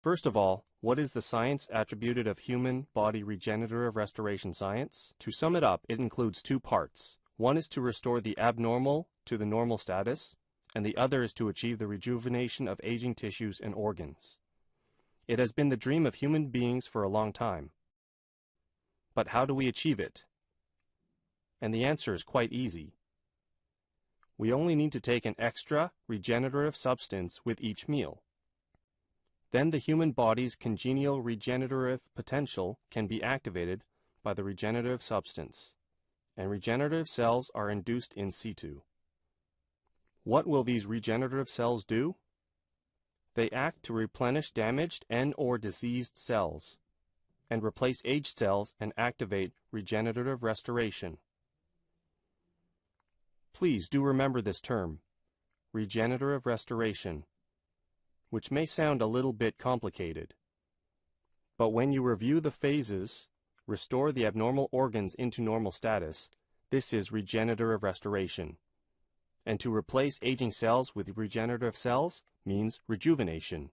First of all, what is the science attributed of human body regenerative restoration science? To sum it up, it includes two parts. One is to restore the abnormal to the normal status, and the other is to achieve the rejuvenation of aging tissues and organs. It has been the dream of human beings for a long time. But how do we achieve it? And the answer is quite easy. We only need to take an extra regenerative substance with each meal. Then the human body's congenial regenerative potential can be activated by the regenerative substance, and regenerative cells are induced in situ. What will these regenerative cells do? They act to replenish damaged and/or diseased cells, and replace aged cells and activate regenerative restoration. Please do remember this term, regenerative restoration, which may sound a little bit complicated. But when you review the phases, restore the abnormal organs into normal status, this is regenerative restoration. And to replace aging cells with regenerative cells means rejuvenation.